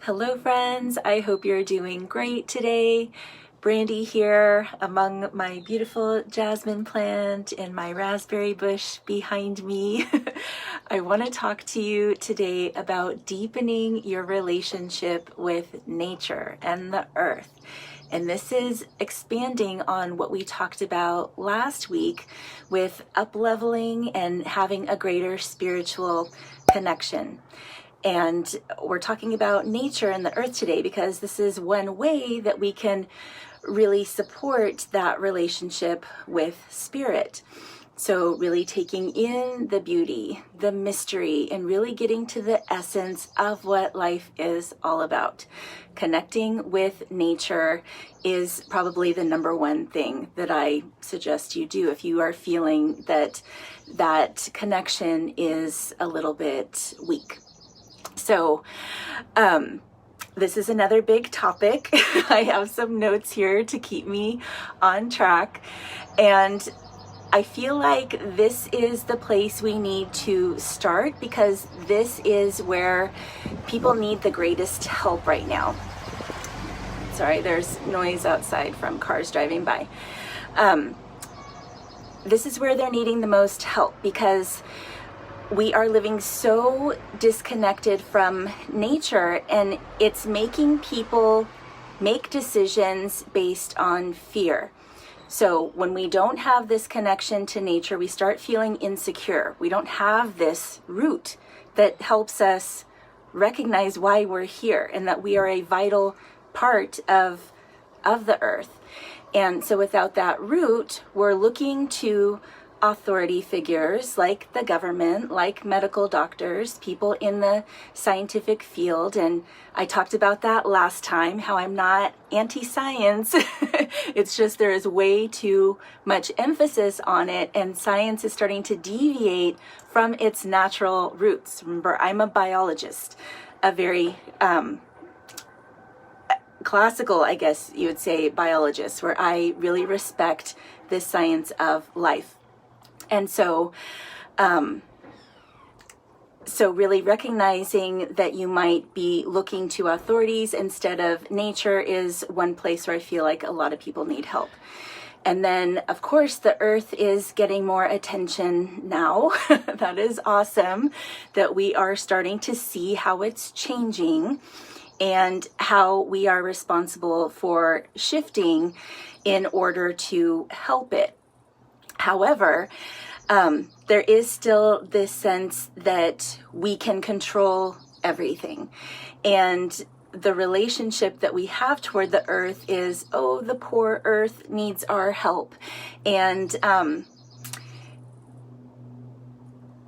Hello friends, I hope you're doing great today. Brandy here among my beautiful jasmine plant and my raspberry bush behind me. I want to talk to you today about deepening your relationship with nature and the earth. And this is expanding on what we talked about last week with up-leveling and having a greater spiritual connection. And we're talking about nature and the earth today because this is one way that we can really support that relationship with spirit. So really taking in the beauty, the mystery, and really getting to the essence of what life is all about. Connecting with nature is probably the number one thing that I suggest you do if you are feeling that that connection is a little bit weak. So, this is another big topic. I have some notes here to keep me on track. And I feel like this is the place we need to start because this is where people need the greatest help right now. Sorry, there's noise outside from cars driving by. This is where they're needing the most help because we are living so disconnected from nature, and it's making people make decisions based on fear. So when we don't have this connection to nature, we start feeling insecure. We don't have this root that helps us recognize why we're here and that we are a vital part of the earth. And so without that root, we're looking to authority figures like the government, like medical doctors, people in the scientific field. And I talked about that last time, how I'm not anti-science. It's just there is way too much emphasis on it, and science is starting to deviate from its natural roots. Remember, I'm a biologist, a very classical, I guess you would say, biologist, where I really respect this science of life. And so really recognizing that you might be looking to authorities instead of nature is one place where I feel like a lot of people need help. And then, of course, the earth is getting more attention now. That is awesome that we are starting to see how it's changing and how we are responsible for shifting in order to help it. However, there is still this sense that we can control everything. And the relationship that we have toward the earth is, oh, the poor earth needs our help. And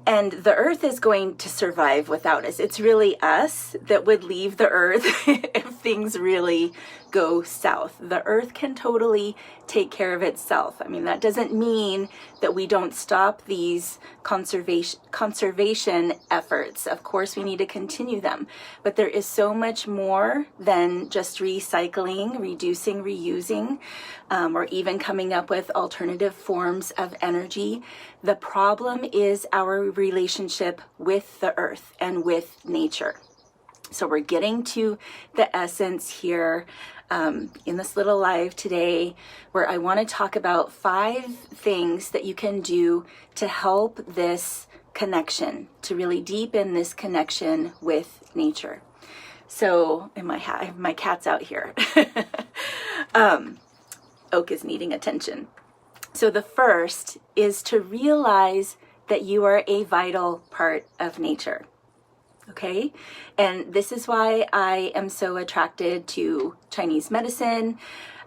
the earth is going to survive without us. It's really us that would leave the earth if things really go south. The earth can totally take care of itself. I mean, that doesn't mean that we don't stop these conservation efforts. Of course, we need to continue them. But there is so much more than just recycling, reducing, reusing, or even coming up with alternative forms of energy. The problem is our relationship with the earth and with nature. So we're getting to the essence here in this little live today, where I want to talk about 5 things that you can do to help this connection, to really deepen this connection with nature. So, and my cat's out here. Oak is needing attention. So the first is to realize that you are a vital part of nature. Okay, and this is why I am so attracted to Chinese medicine,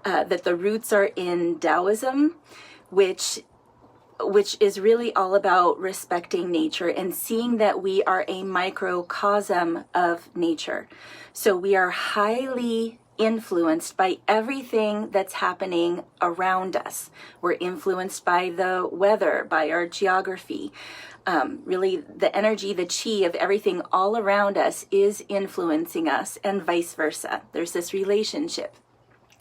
that the roots are in Taoism, which is really all about respecting nature and seeing that we are a microcosm of nature. So we are highly influenced by everything that's happening around us. We're influenced by the weather, by our geography. Really, the energy, the chi of everything all around us is influencing us, and vice versa. There's this relationship.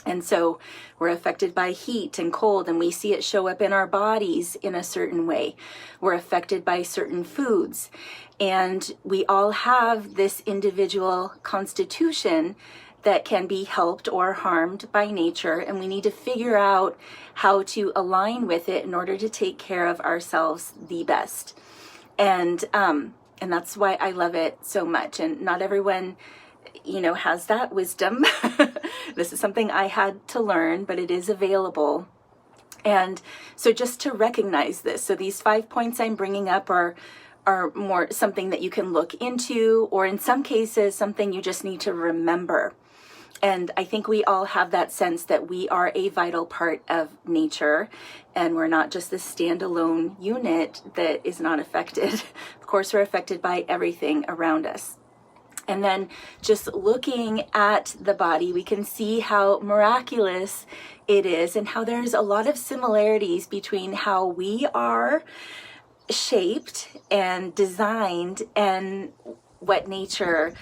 And so we're affected by heat and cold, and we see it show up in our bodies in a certain way. We're affected by certain foods. And we all have this individual constitution that can be helped or harmed by nature, and we need to figure out how to align with it in order to take care of ourselves the best. And that's why I love it so much. And not everyone, has that wisdom. This is something I had to learn, but it is available. And so just to recognize this, so these 5 points I'm bringing up are more something that you can look into, or in some cases, something you just need to remember. And I think we all have that sense that we are a vital part of nature, and we're not just this standalone unit that is not affected. Of course, we're affected by everything around us. And then just looking at the body, we can see how miraculous it is and how there's a lot of similarities between how we are shaped and designed and what nature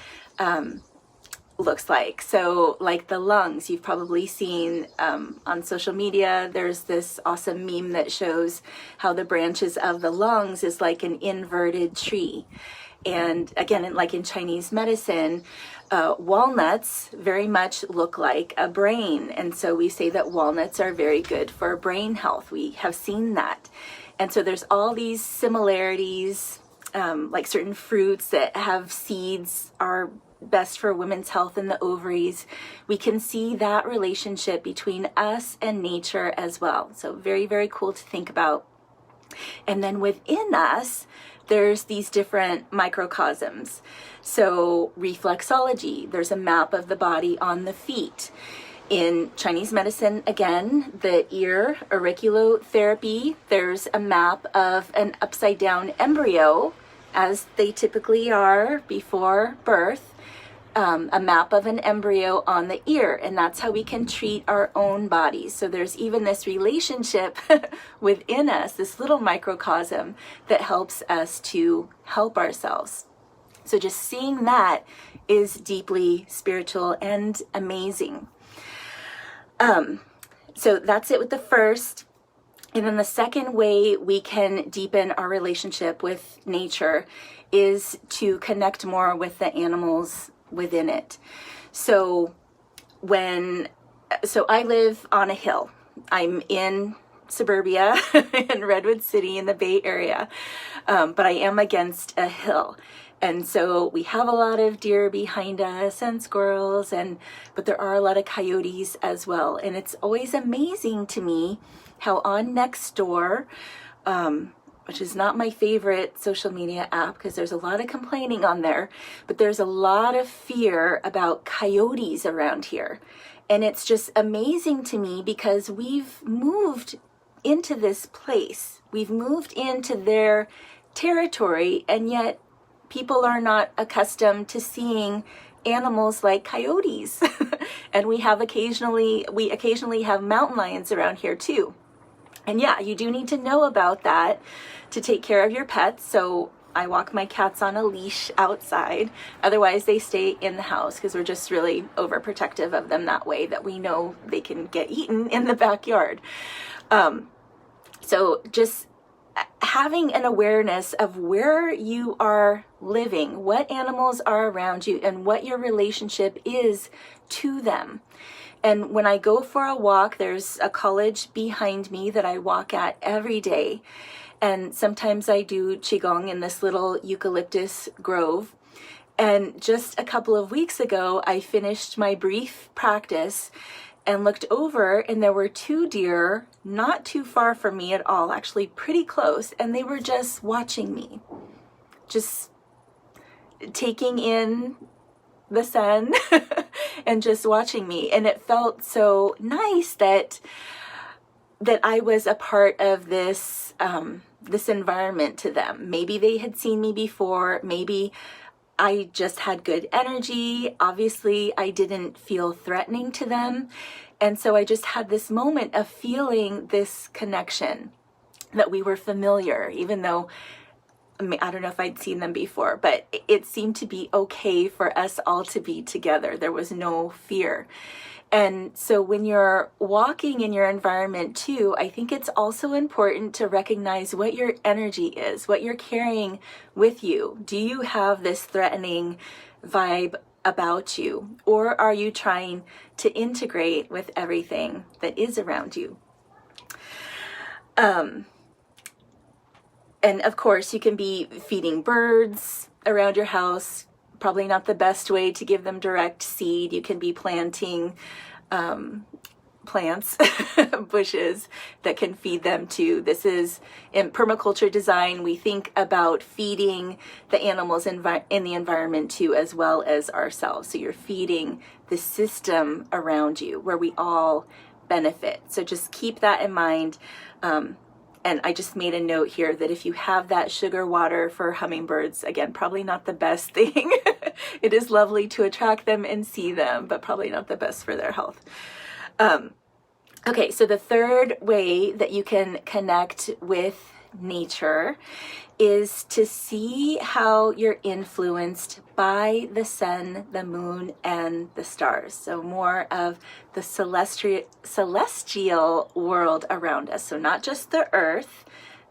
looks like. So like the lungs, you've probably seen on social media, there's this awesome meme that shows how the branches of the lungs is like an inverted tree. And again, like in Chinese medicine, walnuts very much look like a brain. And so we say that walnuts are very good for brain health. We have seen that. And so there's all these similarities, like certain fruits that have seeds are best for women's health in the ovaries. We can see that relationship between us and nature as well. So very, very cool to think about. And then within us, there's these different microcosms. So reflexology, there's a map of the body on the feet. In Chinese medicine, again, the ear auriculotherapy, there's a map of an upside down embryo, as they typically are before birth, a map of an embryo on the ear, and that's how we can treat our own bodies. So there's even this relationship within us, this little microcosm that helps us to help ourselves. So just seeing that is deeply spiritual and amazing. So that's it with the first. And then the second way we can deepen our relationship with nature is to connect more with the animals within it. So I live on a hill. I'm in suburbia in Redwood City in the Bay Area, but I am against a hill. And so we have a lot of deer behind us and squirrels, but there are a lot of coyotes as well. And it's always amazing to me how on Nextdoor, which is not my favorite social media app because there's a lot of complaining on there, but there's a lot of fear about coyotes around here. And it's just amazing to me because we've moved into this place. We've moved into their territory, and yet people are not accustomed to seeing animals like coyotes. And we occasionally have mountain lions around here too. And yeah, you do need to know about that to take care of your pets. So I walk my cats on a leash outside. Otherwise, they stay in the house because we're just really overprotective of them that way, that we know they can get eaten in the backyard. So just having an awareness of where you are living, what animals are around you, and what your relationship is to them. And when I go for a walk, there's a college behind me that I walk at every day. And sometimes I do Qigong in this little eucalyptus grove. And just a couple of weeks ago, I finished my brief practice and looked over, and there were 2 deer not too far from me at all, actually pretty close. And they were just watching me, just taking in the sun and just watching me. And it felt so nice that I was a part of this environment to them. Maybe they had seen me before. Maybe I just had good energy. Obviously, I didn't feel threatening to them. And so I just had this moment of feeling this connection, that we were familiar, even though I don't know if I'd seen them before, but it seemed to be okay for us all to be together. There was no fear. And so when you're walking in your environment too, I think it's also important to recognize what your energy is, what you're carrying with you. Do you have this threatening vibe about you, or are you trying to integrate with everything that is around you? And of course, you can be feeding birds around your house. Probably not the best way to give them direct seed. You can be planting plants, bushes that can feed them too. This is in permaculture design. We think about feeding the animals in the environment too, as well as ourselves. So you're feeding the system around you where we all benefit. So just keep that in mind. And I just made a note here that if you have that sugar water for hummingbirds, again, probably not the best thing. It is lovely to attract them and see them, but probably not the best for their health. Okay, so the third way that you can connect with nature is to see how you're influenced by the sun, the moon, and the stars. So more of the celestial world around us. So not just the earth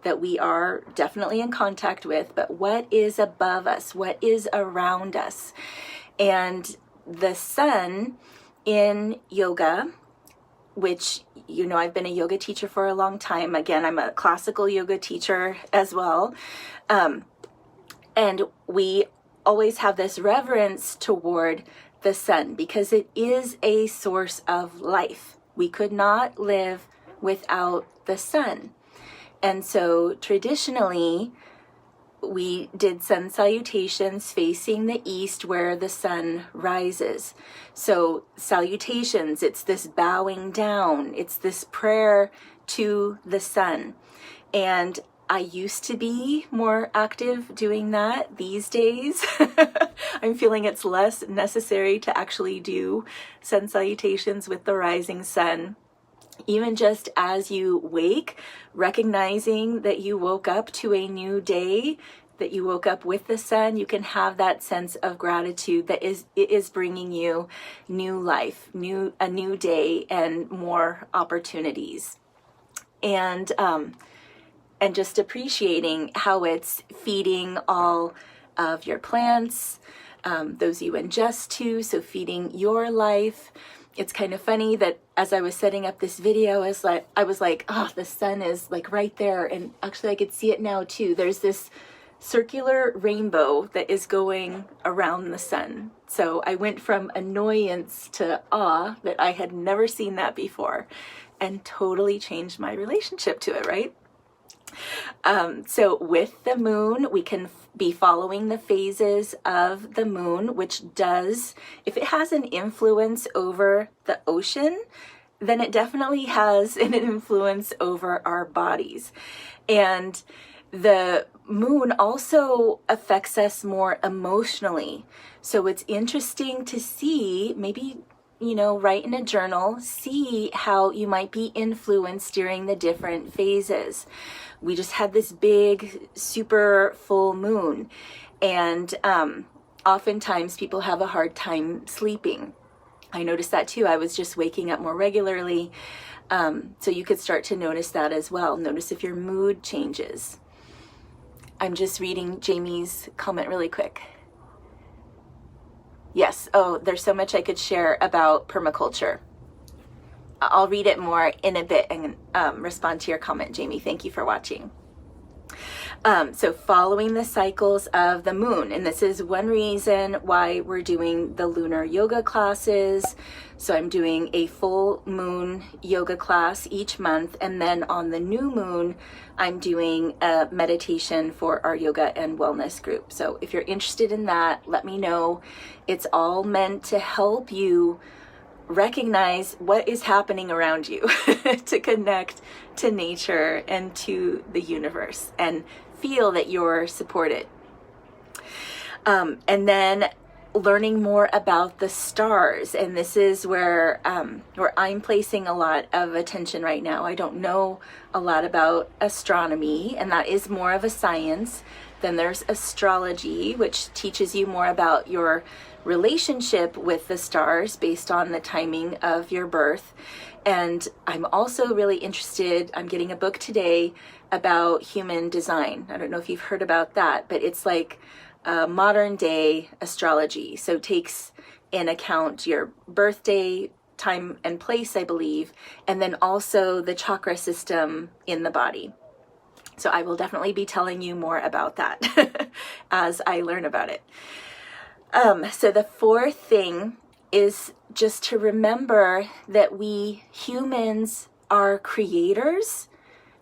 that we are definitely in contact with, but what is above us, what is around us. And the sun in yoga, which, you know, I've been a yoga teacher for a long time. Again, I'm a classical yoga teacher as well. And we always have this reverence toward the sun because it is a source of life. We could not live without the sun. And so traditionally, we did sun salutations facing the east where the sun rises. So salutations, it's this bowing down, it's this prayer to the sun. And I used to be more active doing that. These days, I'm feeling it's less necessary to actually do sun salutations with the rising sun. Even just as you wake, recognizing that you woke up to a new day, that you woke up with the sun, you can have that sense of gratitude that it is bringing you new life, a new day, and more opportunities. And just appreciating how it's feeding all of your plants, those you ingest to, so feeding your life. It's kind of funny that as I was setting up this video, I was like, oh, the sun is like right there. And actually I could see it now too. There's this circular rainbow that is going around the sun. So I went from annoyance to awe that I had never seen that before, and totally changed my relationship to it, right? So with the moon, we can be following the phases of the moon, which does, if it has an influence over the ocean, then it definitely has an influence over our bodies. And the moon also affects us more emotionally. So it's interesting to see, maybe, you know, write in a journal, see how you might be influenced during the different phases. We just had this big, super full moon, and oftentimes people have a hard time sleeping. I noticed that too. I was just waking up more regularly. So you could start to notice that as well. Notice if your mood changes. I'm just reading Jamie's comment really quick. Yes. Oh, there's so much I could share about permaculture. I'll read it more in a bit and respond to your comment, Jamie. Thank you for watching. So following the cycles of the moon, and this is one reason why we're doing the lunar yoga classes. So I'm doing a full moon yoga class each month, and then on the new moon, I'm doing a meditation for our yoga and wellness group. So if you're interested in that, let me know. It's all meant to help you recognize what is happening around you, to connect to nature and to the universe, and feel that you're supported. And then learning more about the stars, and this is where I'm placing a lot of attention right now. I don't know a lot about astronomy, and that is more of a science Then there's astrology, which teaches you more about your relationship with the stars based on the timing of your birth. And I'm also really interested, I'm getting a book today about human design. I don't know if you've heard about that, but it's like modern day astrology. So it takes in account your birthday, time and place, I believe, and then also the chakra system in the body. So I will definitely be telling you more about that as I learn about it. So the fourth thing is just to remember that we humans are creators.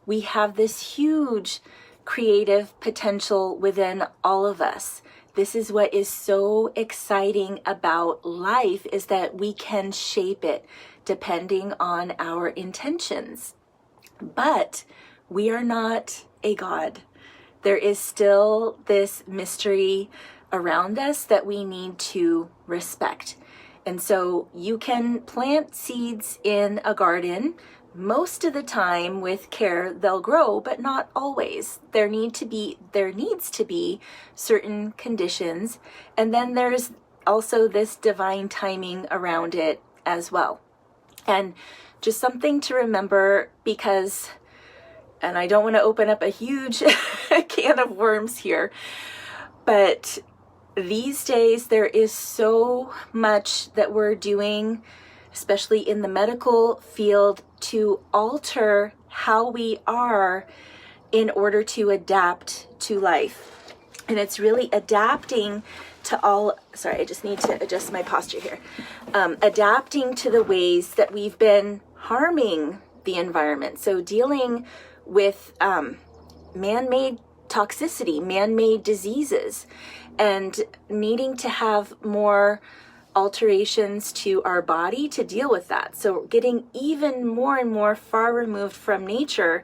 We have this huge creative potential within all of us. This is what is so exciting about life, is that we can shape it depending on our intentions. But we are not a god. There is still this mystery around us that we need to respect. And so you can plant seeds in a garden. Most of the time with care, they'll grow, but not always. There needs to be certain conditions. And then there's also this divine timing around it as well. And just something to remember, because, and I don't want to open up a huge can of worms here, but these days there is so much that we're doing, especially in the medical field, to alter how we are in order to adapt to life. And it's really adapting to all, sorry, I just need to adjust my posture here. Adapting to the ways that we've been harming the environment. So dealing with man-made toxicity, man-made diseases, and needing to have more alterations to our body to deal with that. So getting even more and more far removed from nature,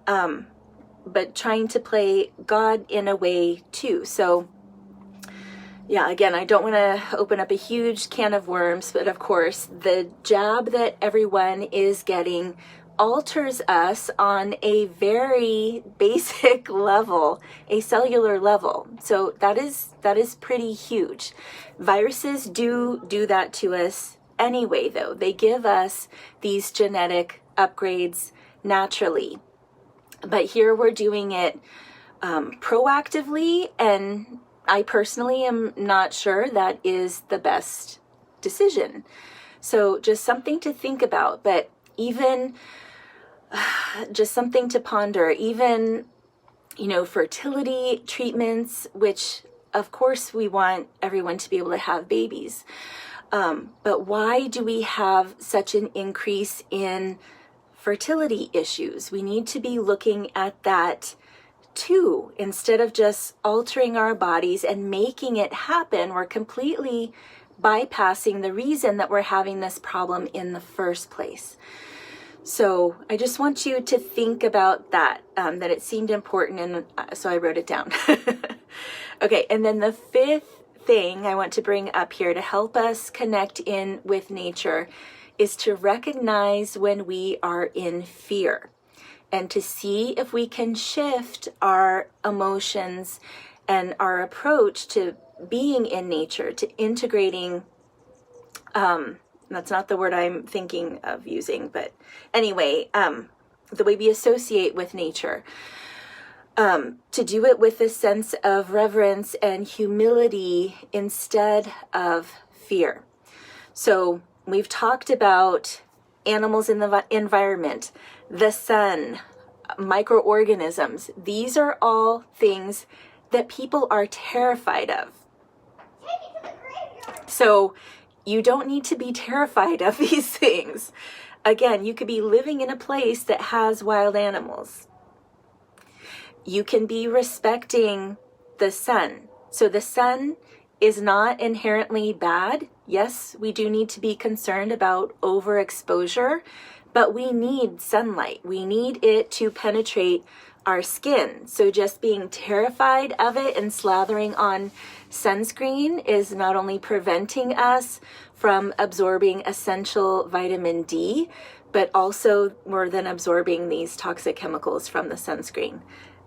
but trying to play God in a way too. So yeah, again, I don't want to open up a huge can of worms, but of course, the jab that everyone is getting alters us on a very basic level, a cellular level. So that is pretty huge. Viruses do that to us anyway, though. They give us these genetic upgrades naturally. But here we're doing it proactively, and I personally am not sure that is the best decision. So just something to think about, but even just something to ponder, even, fertility treatments, which of course we want everyone to be able to have babies. But why do we have such an increase in fertility issues? We need to be looking at that too. Instead of just altering our bodies and making it happen, we're completely bypassing the reason that we're having this problem in the first place. So I just want you to think about that, that it seemed important, and so I wrote it down. Okay, and then the fifth thing I want to bring up here to help us connect in with nature is to recognize when we are in fear, and to see if we can shift our emotions and our approach to being in nature, to integrating, that's not the word I'm thinking of using, but anyway, the way we associate with nature, to do it with a sense of reverence and humility instead of fear. So we've talked about animals in the environment, the sun, microorganisms. These are all things that people are terrified of. So you don't need to be terrified of these things. Again, you could be living in a place that has wild animals. You can be respecting the sun. So the sun is not inherently bad. Yes, we do need to be concerned about overexposure, but we need sunlight. We need it to penetrate our skin. So just being terrified of it and slathering on sunscreen is not only preventing us from absorbing essential vitamin D, but also more than absorbing these toxic chemicals from the sunscreen.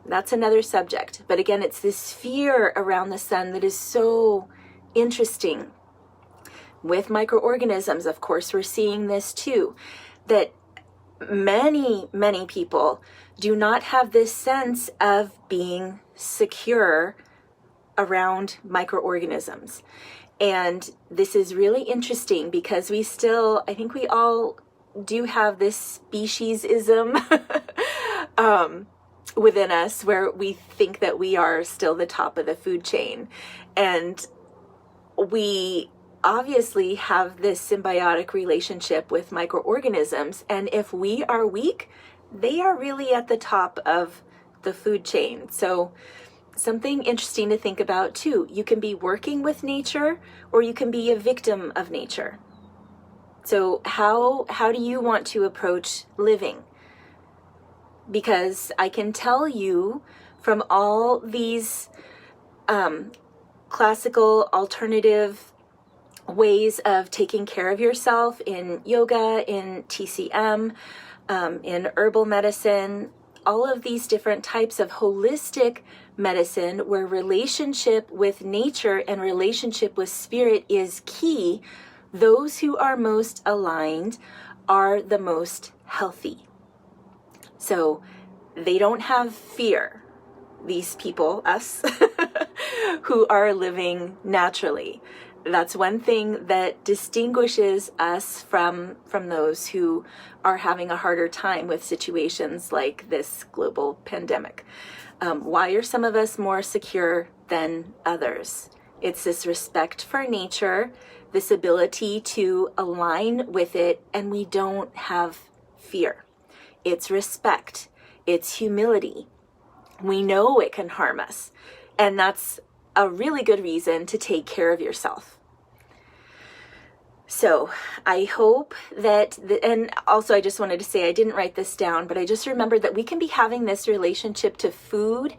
That's another subject. But again, it's this fear around the sun that is so interesting. With microorganisms, of course, we're seeing this too, that many, many people do not have this sense of being secure around microorganisms. And this is really interesting because we still, I think we all do have this speciesism within us where we think that we are still the top of the food chain. And we obviously have this symbiotic relationship with microorganisms. And if we are weak, they are really at the top of the food chain. So something interesting to think about too. You can be working with nature or you can be a victim of nature. So how do you want to approach living? Because I can tell you from all these classical alternative ways of taking care of yourself in yoga, in TCM, in herbal medicine, all of these different types of holistic medicine where relationship with nature and relationship with spirit is key, those who are most aligned are the most healthy. So they don't have fear, these people, us, who are living naturally. That's one thing that distinguishes us from those who are having a harder time with situations like this global pandemic. Why are some of us more secure than others? It's this respect for nature, this ability to align with it, and we don't have fear. It's respect. It's humility. We know it can harm us, and that's a really good reason to take care of yourself. So I hope that, and also I just wanted to say, I didn't write this down, but I just remembered that we can be having this relationship to food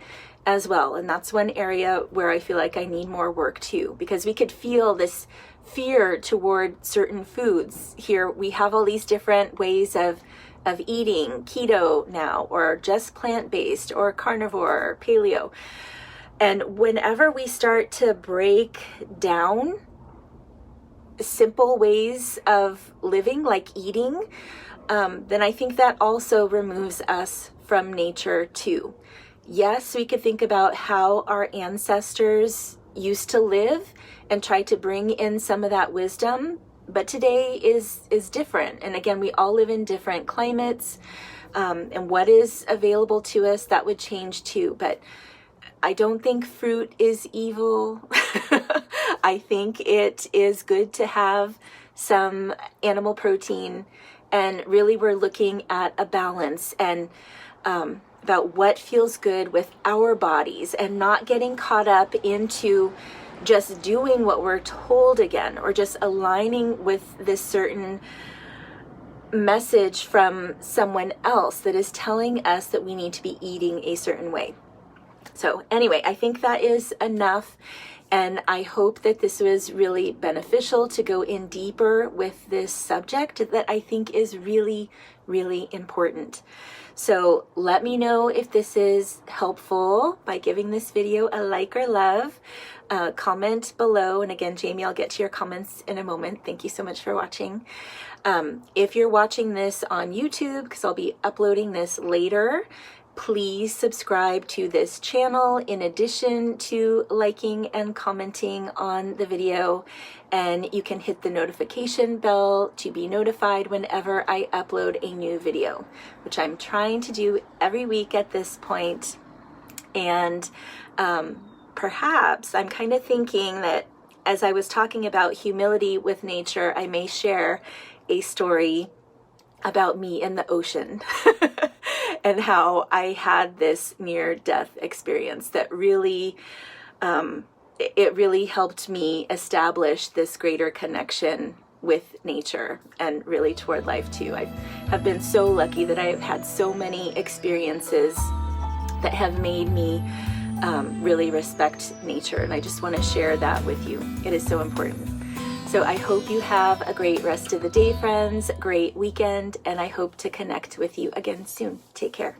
as well. And that's one area where I feel like I need more work too, because we could feel this fear toward certain foods. Here we have all these different ways of eating, keto now, or just plant-based, or carnivore, or paleo. And whenever we start to break down simple ways of living, like eating, then I think that also removes us from nature too. Yes, we could think about how our ancestors used to live and try to bring in some of that wisdom, but today is different. And again, we all live in different climates, and what is available to us, that would change too. But I don't think fruit is evil. I think it is good to have some animal protein, and really we're looking at a balance and about what feels good with our bodies, and not getting caught up into just doing what we're told again, or just aligning with this certain message from someone else that is telling us that we need to be eating a certain way. So anyway, I think that is enough. And I hope that this was really beneficial to go in deeper with this subject that I think is really, really important. So let me know if this is helpful by giving this video a like or love. Comment below. And again, Jamie, I'll get to your comments in a moment. Thank you so much for watching. If you're watching this on YouTube, because I'll be uploading this later, please subscribe to this channel in addition to liking and commenting on the video, and you can hit the notification bell to be notified whenever I upload a new video, which I'm trying to do every week at this point. And perhaps I'm kind of thinking that as I was talking about humility with nature, I may share a story about me in the ocean and how I had this near-death experience that really, it really helped me establish this greater connection with nature and really toward life too. I have been so lucky that I have had so many experiences that have made me really respect nature, and I just want to share that with you. It is so important. So I hope you have a great rest of the day, friends, great weekend, and I hope to connect with you again soon. Take care.